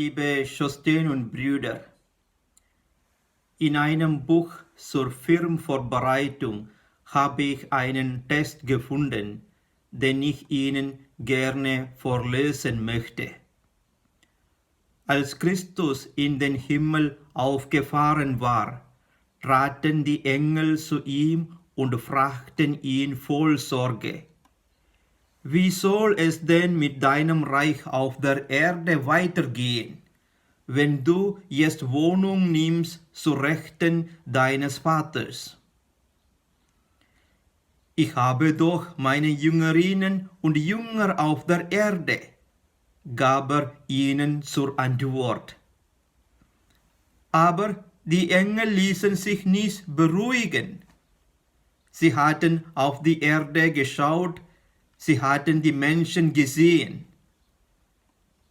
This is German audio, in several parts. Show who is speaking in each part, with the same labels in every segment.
Speaker 1: liebe Schwestern und Brüder, in einem Buch zur Firmenvorbereitung habe ich einen Text gefunden, den ich Ihnen gerne vorlesen möchte. Als Christus in den Himmel aufgefahren war, traten die Engel zu ihm und fragten ihn voll Sorge: Wie soll es denn mit deinem Reich auf der Erde weitergehen, wenn du jetzt Wohnung nimmst zu Rechten deines Vaters? Ich habe doch meine Jüngerinnen und Jünger auf der Erde, gab er ihnen zur Antwort. Aber die Engel ließen sich nicht beruhigen. Sie hatten auf die Erde geschaut, sie hatten die Menschen gesehen,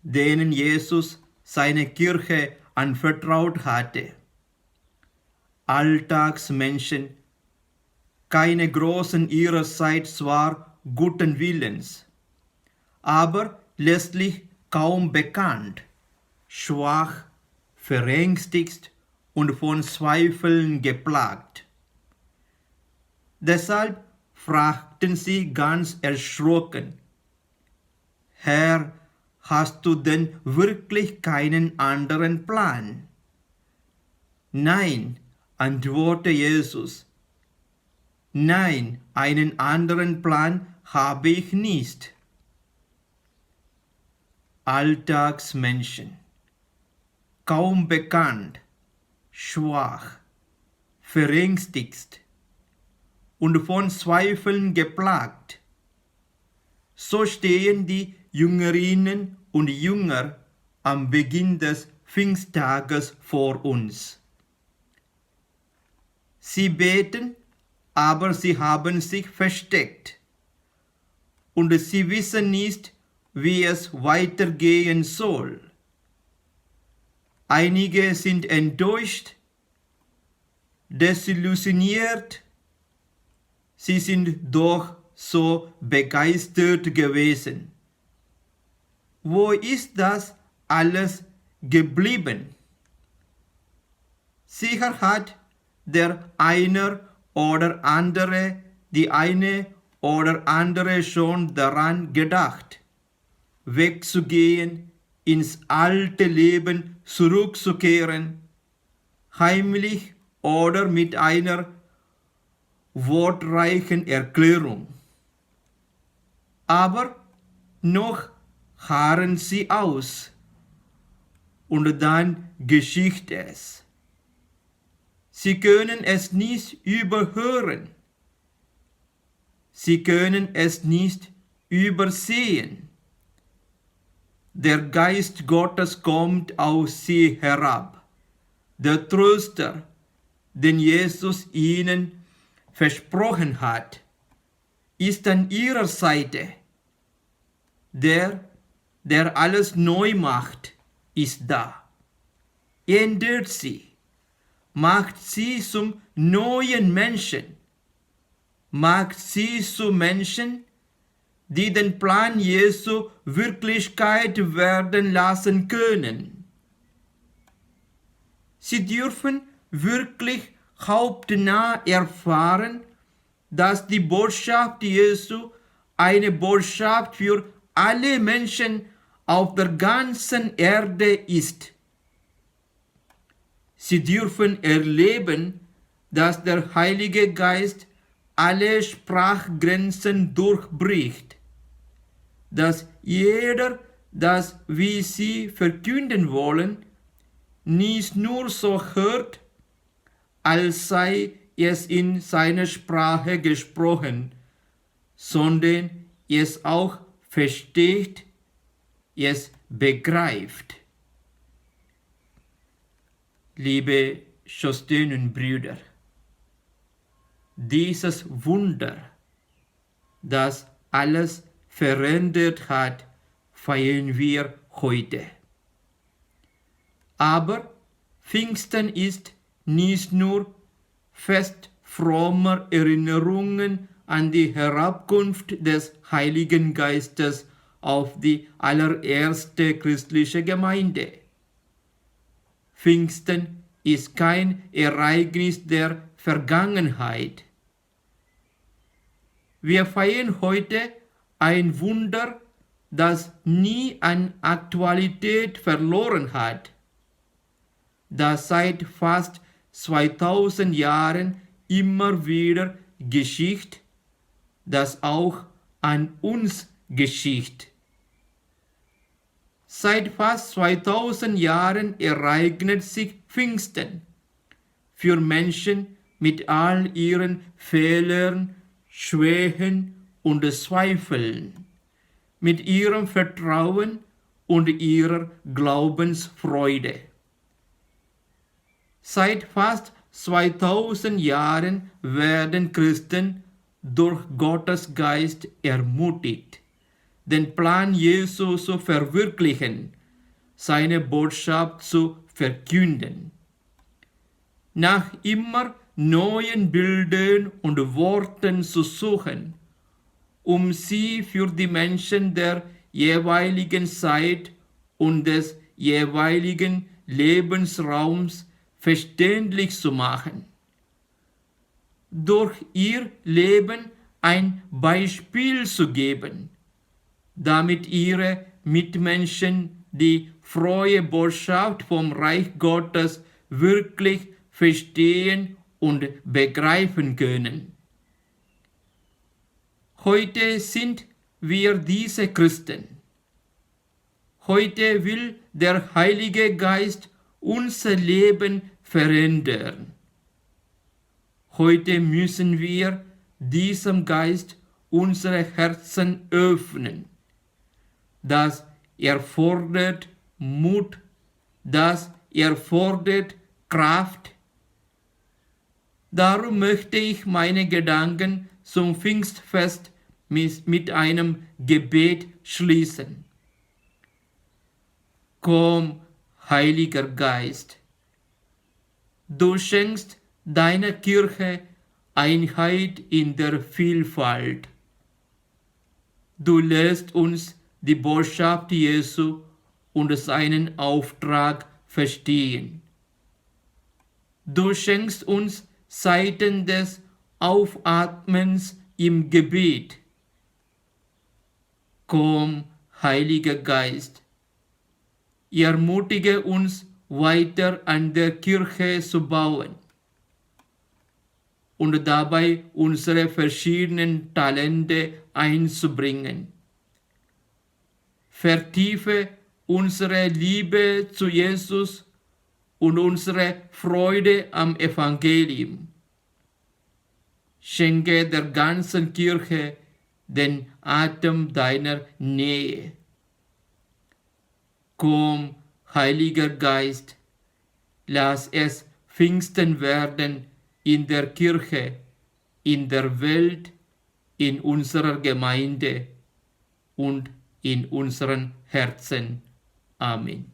Speaker 1: denen Jesus seine Kirche anvertraut hatte. Alltagsmenschen, keine Großen ihrer Zeit zwar guten Willens, aber letztlich kaum bekannt, schwach, verängstigt und von Zweifeln geplagt. Deshalb fragten sie ganz erschrocken: Herr, hast du denn wirklich keinen anderen Plan? Nein, antwortete Jesus. Nein, einen anderen Plan habe ich nicht. Alltagsmenschen, kaum bekannt, schwach, verängstigt und von Zweifeln geplagt. So stehen die Jüngerinnen und Jünger am Beginn des Pfingsttages vor uns. Sie beten, aber sie haben sich versteckt und sie wissen nicht, wie es weitergehen soll. Einige sind enttäuscht, desillusioniert, sie sind doch so begeistert gewesen. Wo ist das alles geblieben? Sicher hat der eine oder andere, die eine oder andere schon daran gedacht, wegzugehen, ins alte Leben zurückzukehren, heimlich oder mit einer wortreichen Erklärung. Aber noch harren sie aus und dann geschieht es. Sie können es nicht überhören. Sie können es nicht übersehen. Der Geist Gottes kommt auf sie herab. Der Tröster, den Jesus ihnen versprochen hat, ist an ihrer Seite. Der alles neu macht, ist da. Ändert sie, macht sie zum neuen Menschen, macht sie zu Menschen, die den Plan Jesu Wirklichkeit werden lassen können. Sie dürfen wirklich hauptnah erfahren, dass die Botschaft Jesu eine Botschaft für alle Menschen auf der ganzen Erde ist. Sie dürfen erleben, dass der Heilige Geist alle Sprachgrenzen durchbricht, dass jeder das, wie sie verkünden wollen, nicht nur so hört, als sei es in seiner Sprache gesprochen, sondern es auch versteht, es begreift. Liebe Schwestern und Brüder, dieses Wunder, das alles verändert hat, feiern wir heute. Aber Pfingsten ist nicht nur Fest frommer Erinnerungen an die Herabkunft des Heiligen Geistes auf die allererste christliche Gemeinde. Pfingsten ist kein Ereignis der Vergangenheit. Wir feiern heute ein Wunder, das nie an Aktualität verloren hat, das seit fast 2000 Jahren immer wieder geschieht, das auch an uns geschieht. Seit fast 2000 Jahren ereignet sich Pfingsten für Menschen mit all ihren Fehlern, Schwächen und Zweifeln, mit ihrem Vertrauen und ihrer Glaubensfreude. Seit fast 2000 Jahren werden Christen durch Gottes Geist ermutigt, den Plan Jesu zu verwirklichen, seine Botschaft zu verkünden. Nach immer neuen Bildern und Worten zu suchen, um sie für die Menschen der jeweiligen Zeit und des jeweiligen Lebensraums verständlich zu machen. Durch ihr Leben ein Beispiel zu geben, damit ihre Mitmenschen die frohe Botschaft vom Reich Gottes wirklich verstehen und begreifen können. Heute sind wir diese Christen. Heute will der Heilige Geist unser Leben verändern. Heute müssen wir diesem Geist unsere Herzen öffnen. Das erfordert Mut, das erfordert Kraft. Darum möchte ich meine Gedanken zum Pfingstfest mit einem Gebet schließen. Komm, Heiliger Geist, du schenkst deiner Kirche Einheit in der Vielfalt. Du lässt uns die Botschaft Jesu und seinen Auftrag verstehen. Du schenkst uns Zeiten des Aufatmens im Gebet. Komm, Heiliger Geist, ermutige uns weiter an der Kirche zu bauen und dabei unsere verschiedenen Talente einzubringen. Vertiefe unsere Liebe zu Jesus und unsere Freude am Evangelium. Schenke der ganzen Kirche den Atem deiner Nähe. Komm, Heiliger Geist, lass es Pfingsten werden in der Kirche, in der Welt, in unserer Gemeinde und in unseren Herzen. Amen.